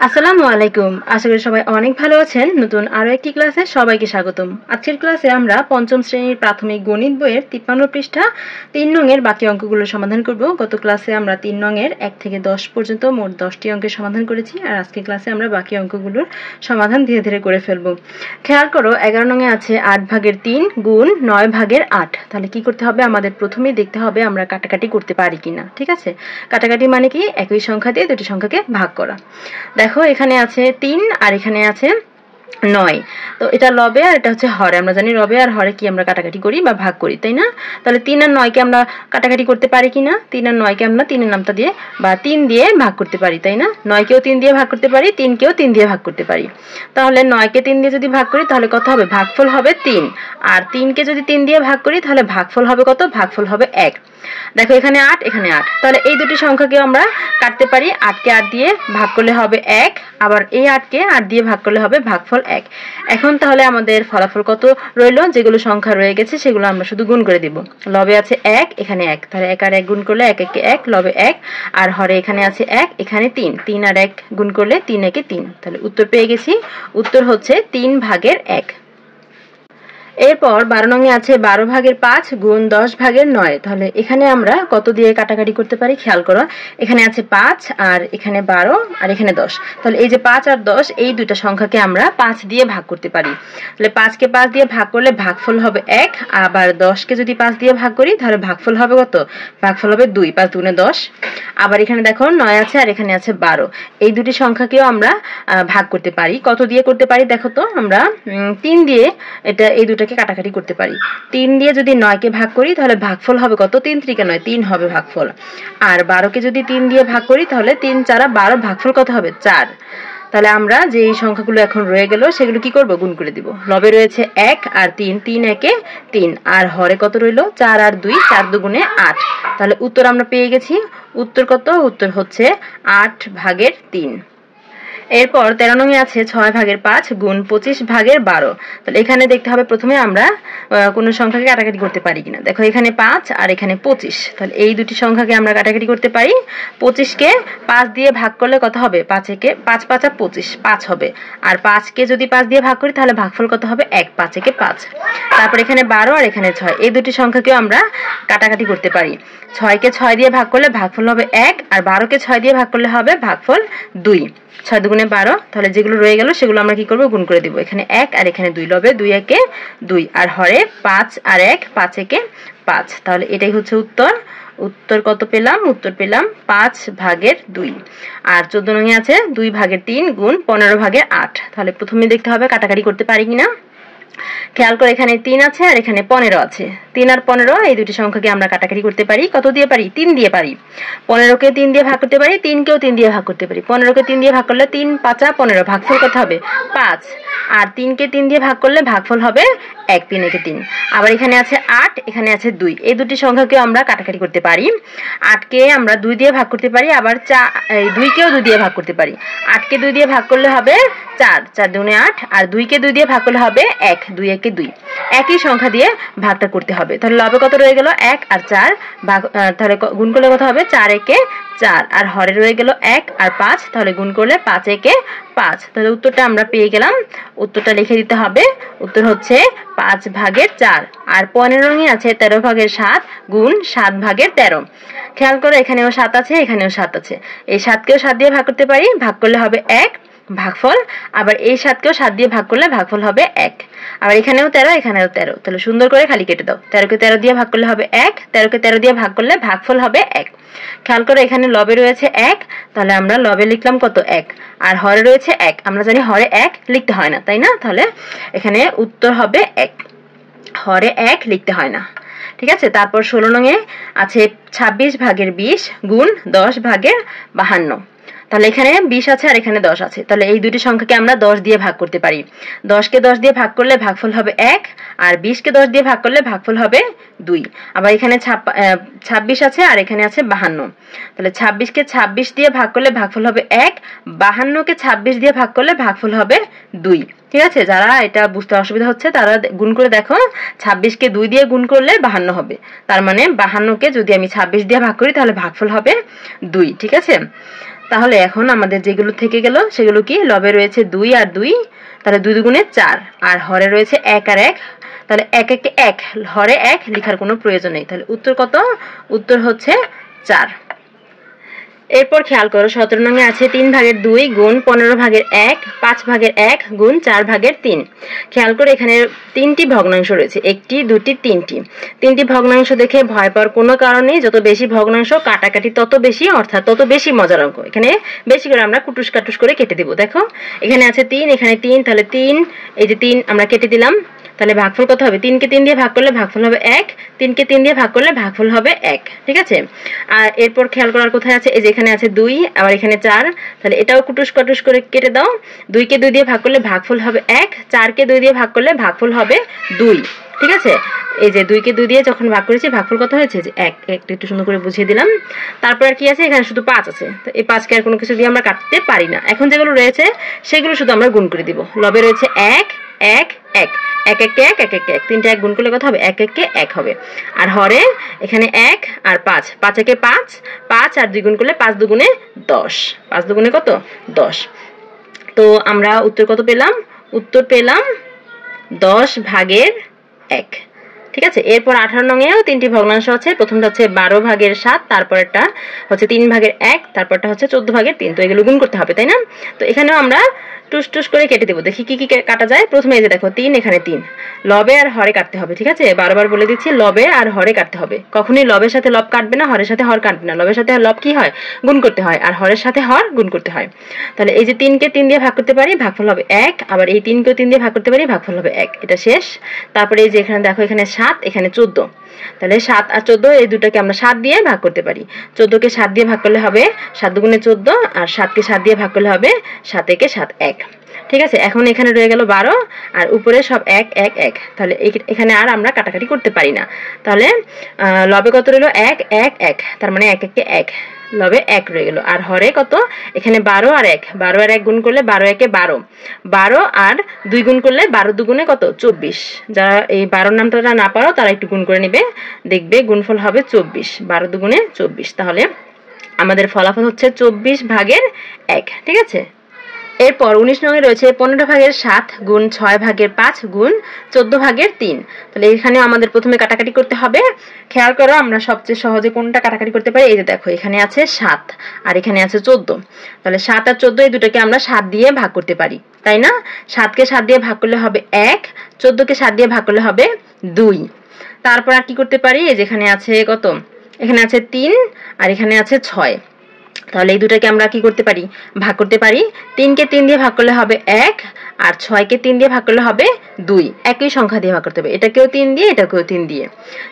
আসসালামু আলাইকুম। আশা করি সবাই অনেক ভালো আছেন। নতুন আরো একটি ক্লাসে সবাইকে স্বাগতম। আজকের ক্লাসে আমরা পঞ্চম শ্রেণীর প্রাথমিক গণিত বইয়ের 53 পৃষ্ঠা 3 নং এর বাকি অঙ্কগুলো সমাধান করব। গত ক্লাসে আমরা 3 নং এর 1 থেকে 10 পর্যন্ত মোট 10টি অঙ্কের সমাধান করেছি, আর আজকের ক্লাসে আমরা বাকি অঙ্কগুলোর সমাধান ধীরে ধীরে করে ফেলব। খেয়াল করো 11 নং এ আছে 8 ভাগের 3 গুণ 9 ভাগের 8। তাহলে কি করতে হবে? আমাদের প্রথমেই দেখতে হবে আমরা কাটাকাটি করতে পারি কিনা। ঠিক আছে, কাটাকাটি মানে কি? একই সংখ্যা দিয়ে দুটি সংখ্যাকে ভাগ করা। দেখো এখানে আছে 3 আর এখানে আছে 9। তো এটা লবে আর এটা হচ্ছে হরে। আমরা জানি লবে আর হরে কি আমরা কাটাকাটি করি বা ভাগ করি, তাই না? তাহলে 3 আর 9 কে আমরা কাটাকাটি করতে পারি কিনা? 3 আর 9 কে আমরা 3 এর নামটা দিয়ে বা 3 দিয়ে ভাগ করতে পারি, তাই না? 9 কেও 3 দিয়ে ভাগ করতে পারি, 3 কেও 3 দিয়ে ভাগ করতে পারি। তাহলে 9 কে 3 দিয়ে যদি ভাগ করি তাহলে কত হবে? ভাগফল হবে 3। আর 3 কে যদি 3 দিয়ে ভাগ করি তাহলে ভাগফল হবে কত? ভাগফল হবে 1। দেখো এখানে 8 এখানে 8, তাহলে এই দুটি সংখ্যাকে আমরা কাটতে পারি। 8 কে 8 দিয়ে ভাগ করলে হবে 1, আবার এই 8 কে 8 দিয়ে ভাগ করলে হবে ভাগফল 1। এখন তাহলে আমাদের ফলাফল কত রইল? যেগুলো সংখ্যা রয়ে গেছে সেগুলো আমরা শুধু গুণ করে দিব। লবে আছে 1 এখানে 1, তাহলে 1 আর 1 গুণ করলে 1 একে 1, লবে 1। আর হরে এখানে আছে 1 এখানে 3, 3 আর 1 গুণ করলে 3 একে 3। তাহলে উত্তর পেয়ে গেছি। উত্তর হচ্ছে 3 ভাগের 1। এরপর 12 নং এ আছে 12 ভাগের 5 গুণ 10 ভাগের 9। তাহলে এখানে আমরা কত দিয়ে কাটাকাটি করতে পারি? খেয়াল করো, এখানে আছে 5 আর এখানে 12 আর এখানে 10। তাহলে এই যে 5 আর 10 এই দুটো সংখ্যাকে আমরা 5 দিয়ে ভাগ করতে পারি। তাহলে 5 কে 5 দিয়ে ভাগ করলে ভাগফল হবে 1, আবার 10 কে যদি 5 দিয়ে ভাগ করি তাহলে ভাগফল হবে কত? ভাগফল হবে 2, 5 দুগুণে 10। আবার এখানে দেখো 9 আছে আর এখানে আছে 12। এই দুটি সংখ্যাকেও আমরা ভাগ করতে পারি। কত দিয়ে করতে পারি দেখো তো? আমরা 3 দিয়ে এটা এই দুটোকে কাটাকাটি করতে পারি। 3 দিয়ে যদি 9 কে ভাগ করি তাহলে ভাগফল হবে কত? 3 3 9, 3 হবে ভাগফল। আর 12 কে যদি 3 দিয়ে ভাগ করি তাহলে 3 4 12, ভাগফল কত হবে? 4। তাহলে আমরা যে এই সংখ্যাগুলো এখন রয়ে গেল সেগুলো কি করব? গুণ করে দিব। লবে রয়েছে 1 আর 3, 3 একে 3। আর হরে কত রইল? 4 আর 2, 4 দুগুণে 8। তাহলে উত্তর আমরা পেয়ে গেছি। উত্তর কত? উত্তর হচ্ছে 8 ভাগের 3। এরপর 13 নং এ আছে 6 ভাগের 5 গুণ 25 ভাগের 12। তাহলে এখানে দেখতে হবে প্রথমে আমরা কোন সংখ্যাকে কাটাকাটি করতে পারি কিনা। দেখো এখানে 5 আর এখানে 25, তাহলে এই দুটি সংখ্যাকে আমরা কাটাকাটি করতে পারি। 25 কে 5 দিয়ে ভাগ করলে কত হবে? 5 একে 5 5 আর 25, 5 হবে। আর 5 কে যদি 5 দিয়ে ভাগ করি তাহলে ভাগফল কত হবে? 1, 5 একে 5। তারপর এখানে 12 আর এখানে 6, এই দুটি সংখ্যাকেও আমরা কাটাকাটি করতে পারি। 6 কে 6 দিয়ে ভাগ করলে ভাগফল হবে 1, আর 12 কে 6 দিয়ে ভাগ করলে হবে ভাগফল 2। 6 দুগুণে 12, তাহলে যেগুলো রয়ে গেল সেগুলো আমরা কি করব? গুণ করে দিব। এখানে 1 আর এখানে 2, লবে 2 একে 2। আর হরে 5 আর 1, 5 একে 5। তাহলে এটাই হচ্ছে উত্তর। উত্তর কত পেলাম? উত্তর পেলাম 5 ভাগের 2। আর 14 নং এ আছে 2 ভাগের 3 গুণ 15 ভাগের 8। তাহলে প্রথমে দেখতে হবে কাটাকাটি করতে পারি কিনা। খেয়াল করে এখানে 3 আছে আর এখানে 15 আছে। 3 আর 15 এই দুটি সংখ্যাকে আমরা কাটাকাটি করতে পারি। কত দিয়ে পারি? 3 দিয়ে পারি। 15 কে 3 দিয়ে ভাগ করতে পারি, 3 কেও 3 দিয়ে ভাগ করতে পারি। 15 কে 3 দিয়ে ভাগ করলে 3 5 15, ভাগফল কত হবে? 5। আর 3 কে 3 দিয়ে ভাগ করলে ভাগফল হবে 1, 3 একে 3। আবার এখানে আছে 8 এখানে আছে 2, এই দুটি সংখ্যাকেও আমরা কাটাকাটি করতে পারি। 8 কে আমরা 2 দিয়ে ভাগ করতে পারি, আবার 2 কেও 2 দিয়ে ভাগ করতে পারি। 8 কে 2 দিয়ে ভাগ করলে হবে 4, 4 দুগুণে 8। আর 2 কে 2 দিয়ে ভাগ করলে হবে 1, 2 একে 2। একই সংখ্যা দিয়ে ভাগটা করতে হবে। তাহলে লবে কত রয়ে গেল? 1 আর 4, তাহলে গুণ করলে কত হবে? 4 একে 4। আর হরে রয়ে গেল 1 আর 5, তাহলে গুণ করলে 5 একে 5। তাহলে উত্তরটা আমরা পেয়ে গেলাম। উত্তরটা লিখে দিতে হবে। উত্তর হচ্ছে 5 ভাগের 4। আর 15 রঙে আছে 13 ভাগের 7 গুণ 7 ভাগের 13। খেয়াল করো এখানেও 7 আছে এখানেও 7 আছে। এই 7 কেও 7 দিয়ে ভাগ করতে পারি, ভাগ করলে হবে 1, ভাগফল। আবার এই 7 কেও 7 দিয়ে ভাগ করলে ভাগফল হবে 1। আবার এখানেও 13 এখানেও 13, তাহলে সুন্দর করে খালি কেটে দাও। 13 কে 13 দিয়ে ভাগ করলে হবে 1, 13 কে 13 দিয়ে ভাগ করলে ভাগফল হবে 1। খেয়াল করে এখানে লবে রয়েছে 1, তাহলে আমরা লবে লিখলাম কত? 1। আর হরে রয়েছে 1, আমরা জানি হরে 1 লিখতে হয় না, তাই না? তাহলে এখানে উত্তর হবে 1, হরে 1 লিখতে হয় না। ঠিক আছে। তারপর 16 নং এ আছে 26 ভাগের 20 গুণ 10 ভাগের 52। তাহলে এখানে 20 আছে আর এখানে 10 আছে। তাহলে এই দুটি সংখ্যাকে আমরা 10 দিয়ে ভাগ করতে পারি। 10 কে 10 দিয়ে ভাগ করলে ভাগফল হবে 1, আর 20 কে 10 দিয়ে ভাগ করলে ভাগফল হবে 2। আবার এখানে 26 আছে আর এখানে আছে 52। তাহলে 26 কে 26 দিয়ে ভাগ করলে ভাগফল হবে 1, 52 কে 26 দিয়ে ভাগ করলে ভাগফল হবে 2। ঠিক আছে। যারা এটা বুঝতে অসুবিধা হচ্ছে তারা গুণ করে দেখো। 26 কে 2 দিয়ে গুণ করলে 52 হবে। তার মানে 52 কে যদি আমি 26 দিয়ে ভাগ করি তাহলে ভাগফল হবে 2। ঠিক আছে। তাহলে এখন আমাদের যেগুলো থেকে গেল সেগুলো কি, লবে রয়েছে 2 আর 2, তাহলে 2 দুগুণে 4, আর হরে রয়েছে 1 আর 1, তাহলে 1 1 1, হরে 1 লেখার কোনো প্রয়োজন নেই। তাহলে উত্তর কত? উত্তর হচ্ছে 4। এরপর খেয়াল করো 17 নঙে আছে 3 ভাগের 2 গুণ 15 ভাগের 1, 5 ভাগের 1 গুণ 4 ভাগের 3। খেয়াল করে এখানে 3টি ভগ্নাংশ রয়েছে, 1টি 2টি 3টি। 3টি ভগ্নাংশ দেখে ভয় পাওয়ার কোনো কারণ নেই, যত বেশি ভগ্নাংশ কাটাকাটি তত বেশি, অর্থাৎ তত বেশি মজার অঙ্ক। এখানে বেশি করে আমরা কুটুস কাটুস করে কেটে দিব। দেখো এখানে আছে 3, এখানে 3, তাহলে 3, এই যে 3 আমরা কেটে দিলাম। তাহলে ভাগফল কত হবে? 3 কে 3 দিয়ে ভাগ করলে ভাগফল হবে 1, 3 কে 3 দিয়ে ভাগ করলে ভাগফল হবে 1। ঠিক আছে, আর এরপর খেয়াল করার কোথায় আছে, এই যে এখানে আছে 2, আবার এখানে 4, তাহলে এটাও কুটুস কাটুস করে কেটে দাও। 2 কে 2 দিয়ে ভাগ করলে ভাগফল হবে 1, 4 কে 2 দিয়ে ভাগ করলে ভাগফল হবে 2। ঠিক আছে, এই যে 2 কে 2 দিয়ে যখন ভাগ করেছি ভাগফল কত হয়েছে? যে 1। একটু সুন্দর করে বুঝিয়ে দিলাম। তারপর আর কি আছে? এখানে শুধু 5 আছে, তো এই 5 কে আর কোনো কিছু দিয়ে আমরা কাটতে পারি না। এখন যেগুলো রয়েছে সেগুলো শুধু আমরা গুণ করে দিব। লবে রয়েছে 1 1 1, 1 1 কে 1, 1 1 কে 1, 3টা 1 গুণ করলে কত হবে? 1 1 কে 1 হবে। আর হরে এখানে 1 আর 5, 5 1 5, 5 আর 2 গুণ করলে 5 দুগুণে 10, 5 দুগুণে কত? 10। তো আমরা উত্তর কত পেলাম? উত্তর পেলাম 10 ভাগের 1। ঠিক আছে, এরপর 18 নঙেও 3টি ভগ্নাংশ আছে। প্রথমটা হচ্ছে 12 ভাগের 7, তারপরটা হচ্ছে 3 ভাগের 1, তারপরটা হচ্ছে 14 ভাগের 3। তো এগুলো গুণ করতে হবে, তাই না? তো এখানেও আমরা টুস টুস করে কেটে দেবো। দেখি কি কি কাটা যায়। প্রথমে এই যে দেখো 3, এখানে 3, লবে আর হরে কাটতে হবে। ঠিক আছে, বারবার বলে দিচ্ছি, লবে আর হরে কাটতে হবে। কখনোই লবের সাথে লব কাটবে না, হরের সাথে হর কাটবে না। লবের সাথে লব কি হয়? গুণ করতে হয়, আর হরের সাথে হর গুণ করতে হয়। তাহলে এই যে 3 কে 3 দিয়ে ভাগ করতে পারি, ভাগফল হবে 1, আবার এই 3 কে 3 দিয়ে ভাগ করতে পারি, ভাগফল হবে 1। এটা শেষ। তারপরে এই যে এখানে দেখো, এখানে 7, এখানে 14, তাহলে 7 আর 14 এই দুটাকে আমরা 7 দিয়ে ভাগ করতে পারি। 14 কে 7 দিয়ে ভাগ করলে হবে 7 দুগুণে 14, আর 7 কে 7 দিয়ে ভাগ করলে হবে 7 একে 7 1। ঠিক আছে, এখন এখানে রয়ে গেল 12, আর উপরে সব 1 1 1। তাহলে এখানে আর আমরা কাটাকাটি করতে পারি না। তাহলে লবে কত রইল? 1 1 1, তার মানে 1 1 কে 1, লবে 1 রয়ে গেল। আর হরে কত? এখানে 12 আর 1, 12 আর 1 গুণ করলে 12 1 12, 12 আর 2 গুণ করলে 12 দুগুণে কত? 24। যারা এই 12 নামটা না পারো তারা একটু গুণ করে নেবে, দেখবে গুণফল হবে 24, 12 দুগুণে 24। তাহলে আমাদের ফলাফল হচ্ছে 24 ভাগের 1। ঠিক আছে, এরপর 19 নঙে রয়েছে 15 ভাগের 7 গুণ 6 ভাগের 5 গুণ 14 ভাগের 3। তাহলে এখানে আমাদের প্রথমে কাটাকাটি করতে হবে। খেয়াল করো আমরা সবচেয়ে সহজে কোনটা কাটাকাটি করতে পারি। এই যে দেখো, এখানে আছে 7 আর এখানে আছে 14, তাহলে 7 আর 14 এই দুটোকে আমরা 7 দিয়ে ভাগ করতে পারি, তাই না? 7 কে 7 দিয়ে ভাগ করলে হবে 1, 14 কে 7 দিয়ে ভাগ করলে হবে 2। তারপর আর কি করতে পারি? এই যেখানে আছে কত? এখানে আছে 3 আর এখানে আছে 6, তাহলে এই দুটাকে আমরা কি করতে পারি? ভাগ করতে পারি। 3 কে 3 দিয়ে ভাগ করলে হবে 1, আর 6 কে 3 দিয়ে ভাগ করলে হবে 2। একই সংখ্যা দিয়ে ভাগ করতে হবে, এটাকেও 3 দিয়ে, এটাকেও 3 দিয়ে।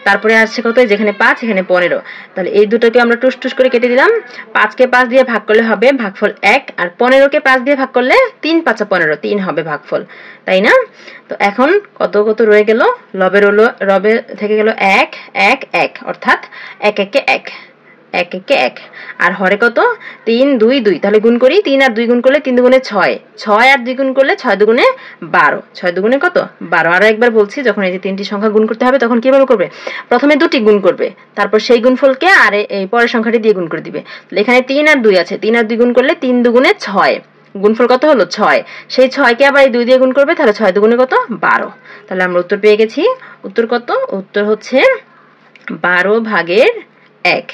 তারপরে আসছে কত? যেখানে 5, এখানে 15, তাহলে এই দুটোকে আমরা টুস টুস করে কেটে দিলাম। 5 কে 5 দিয়ে ভাগ করলে হবে ভাগফল 1, আর 15 কে 5 দিয়ে ভাগ করলে 3 5 15, 3 হবে ভাগফল, তাই না? তো এখন কত কত রয়ে গেল? লবে থেকে গেল 1 1 1, অর্থাৎ 1 1 কে 1, 1 1 কে 1, আর হরে কত? 3 2 2, তাহলে গুণ করি। 3 আর 2 গুণ করলে 3 দুগুণে 6, 6 আর 2 গুণ করলে 6 দুগুণে 12, 6 দুগুণে কত? 12। আরো একবার বলছি, যখন এই যে তিনটি সংখ্যা গুণ করতে হবে তখন কিভাবে করবে? প্রথমে দুটি গুণ করবে, তারপর সেই গুণফলকে আর এই পরের সংখ্যাটি দিয়ে গুণ করে দিবে। তাহলে এখানে 3 আর 2 আছে, 3 আর 2 গুণ করলে 3 দুগুণে 6, গুণফল কত হলো? 6। সেই 6 কে আবার এই 2 দিয়ে গুণ করবে, তাহলে 6 দুগুণে কত? 12। তাহলে আমরা উত্তর পেয়ে গেছি। উত্তর কত? উত্তর হচ্ছে 12 ভাগের 1।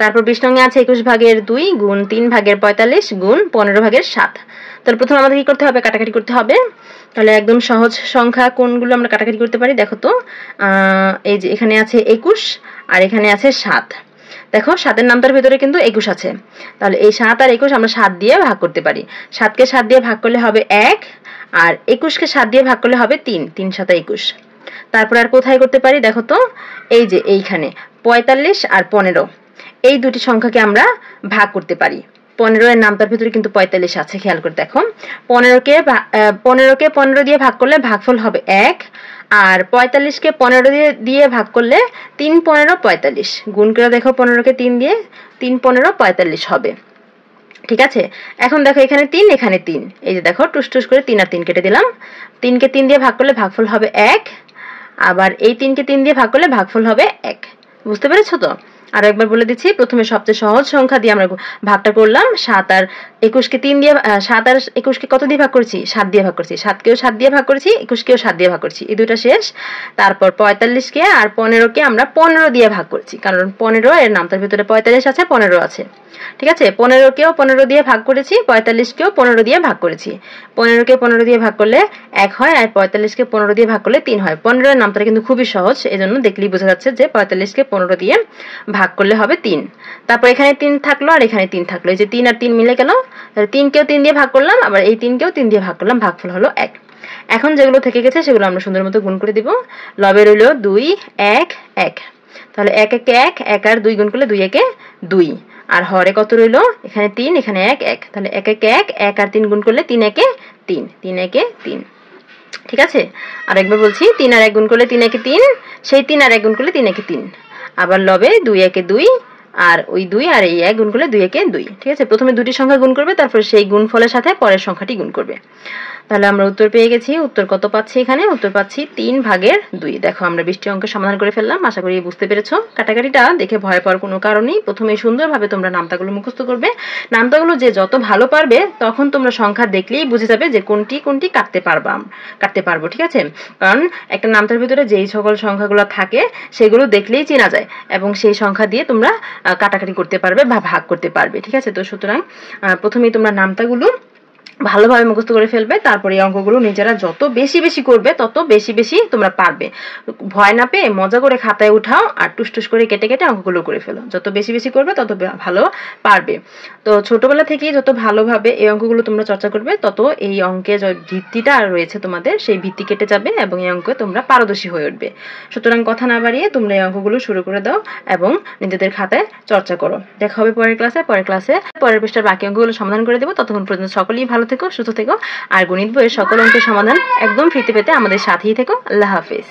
তারপর 20 নঙে আছে 21 ভাগের 2 গুণ 3 ভাগের 45 গুণ 15 ভাগের 7। তাহলে প্রথমে আমাদের কি করতে হবে? কাটাকাটি করতে হবে। তাহলে একদম সহজ সংখ্যা কোনগুলো আমরা কাটাকাটি করতে পারি দেখো তো। এই যে এখানে আছে 21 আর এখানে আছে 7। দেখো 7 এর নামটার ভিতরে কিন্তু 21 আছে, তাহলে এই 7 আর 21 আমরা 7 দিয়ে ভাগ করতে পারি। 7 কে 7 দিয়ে ভাগ করলে হবে 1, আর 21 কে 7 দিয়ে ভাগ করলে হবে 3, 3 7 21। তারপর আর কোথায় করতে পারি দেখো তো, এই যে এইখানে 45 আর 15, এই দুটি সংখ্যাকে আমরা ভাগ করতে পারি। 15 এর নামটার ভিতরে কিন্তু 45 আছে, খেয়াল করে দেখো। 15 কে 15 দিয়ে ভাগ করলে ভাগফল হবে 1, আর 45 কে 15 দিয়ে ভাগ করলে 3 15 45, গুণ করে দেখো 15 কে 3 দিয়ে, 3 15 45 হবে। ঠিক আছে, এখন দেখো এখানে 3 এখানে 3, এই যে দেখো টুস টুস করে 3 আর 3 কেটে দিলাম। 3 কে 3 দিয়ে ভাগ করলে ভাগফল হবে 1, আবার এই 3 কে 3 দিয়ে ভাগ করলে ভাগফল হবে 1। বুঝতে পেরেছো তো? আর একবার বলে দিচ্ছি, প্রথমে সবচেয়ে সহজ সংখ্যা দিয়ে আমরা ভাগটা করলাম। 7 আর 21কে 3 দিয়ে 7 আর 21কে কত দিয়ে ভাগ করেছি? 7 দিয়ে ভাগ করেছি। 7কেও 7 দিয়ে ভাগ করেছি, 21কেও 7 দিয়ে ভাগ করেছি। এই দুটো শেষ। তারপর 45কে আর 15কে আমরা 15 দিয়ে ভাগ করেছি, কারণ 15 এর নামটার ভিতরে 45 আছে, 15 আছে। ঠিক আছে, 15কেও 15 দিয়ে ভাগ করেছি, 45কেও 15 দিয়ে ভাগ করেছি। 15কে 15 দিয়ে ভাগ করলে 1 হয়, আর 45কে 15 দিয়ে ভাগ করলে 3 হয়। 15 এর নামটা কিন্তু খুবই সহজ, এজন্য দেখলেই বোঝা যাচ্ছে যে 45কে 15 দিয়ে ভাগ করলে হবে 3। তারপর এখানে 3 থাকলো আর এখানে 3 থাকলো, এই যে 3 আর 3 মিলে গেল। তাহলে 3কেও 3 দিয়ে ভাগ করলাম, আবার এই 3কেও 3 দিয়ে ভাগ করলাম, ভাগফল হলো 1। এখন যেগুলো থেকে গেছে সেগুলো আমরা সুন্দর মতো গুণ করে দিব। লবে রইল 2 1 1, তাহলে 1 1 1, 1 আর 2 গুণ করলে 2 1 2। আর হরে কত রইল? এখানে 3, এখানে 1 1, তাহলে 1 1 1, 1 আর 3 গুণ করলে 3 1 3, 3 1 3। ঠিক আছে, আর একবার বলছি, 3 আর 1 গুণ করলে 3 1 3, সেই 3 আর 1 গুণ করলে 3 1 3। আবার লবে 2 1 2, আর ওই 2 আর এই 1 গুণ করলে 2 1 2। ঠিক আছে, প্রথমে দুটি সংখ্যা গুণ করবে, তারপর সেই গুণফলের সাথে পরের সংখ্যাটি গুণ করবে। তাহলে আমরা উত্তর পেয়ে গেছি। উত্তর কত পাচ্ছি? এখানে উত্তর পাচ্ছি 3/2। দেখো আমরা 20টি অঙ্কের সমাধান করে ফেললাম। আশা করি বুঝতে পেরেছো। কাটাকাটিটা দেখে ভয় পাওয়ার কোনো কারণেই, প্রথমে সুন্দরভাবে তোমরা নামতাগুলো মুখস্থ করবে। নামতাগুলো যে যত ভালো পারবে, তখন তোমরা সংখ্যা দেখলেই বুঝে যাবে যে কোনটি কোনটি কাটতে পারবো। ঠিক আছে, কারণ একটা নামতার ভিতরে যেই সকল সংখ্যাগুলো থাকে সেগুলো দেখলেই চেনা যায়, এবং সেই সংখ্যা দিয়ে তোমরা কাটাকাটি করতে পারবে বা ভাগ করতে পারবে। ঠিক আছে, তো সুতরাং প্রথমেই তোমরা নামতাগুলো ভালোভাবে মুখস্থ করে ফেলবে, তারপরে এই অঙ্কগুলো নিজেরা যত বেশি বেশি করবে তত বেশি বেশি তোমরা পারবে। ভয় না পেয়ে মজা করে খাতায় উঠাও আর টুস করে কেটে কেটে অঙ্কগুলো করে ফেলো। যত বেশি বেশি করবে তত ভালো পারবে। তো ছোটবেলা থেকেই যত ভালোভাবে এই অঙ্কগুলো তোমরা চর্চা করবে, তত এই অঙ্কে যে ভিত্তিটা রয়েছে তোমাদের, সেই ভিত্তি কেটে যাবে এবং এই অঙ্কে তোমরা পারদর্শী হয়ে উঠবে। সুতরাং কথা না বাড়িয়ে তোমরা এই অঙ্কগুলো শুরু করে দাও এবং নিজেদের খাতায় চর্চা করো। দেখা হবে পরের ক্লাসে। পরের পৃষ্ঠার বাকি অঙ্কগুলো সমাধান করে দেবো। ততক্ষণ পর্যন্ত সকলেই ভালো থেকো, সুস্থ থেকো, আর গণিত বইয়ের সকল অঙ্কের সমাধান একদম ফ্রিতে পেতে আমাদের সাথেই থেকো। আল্লাহ হাফেজ।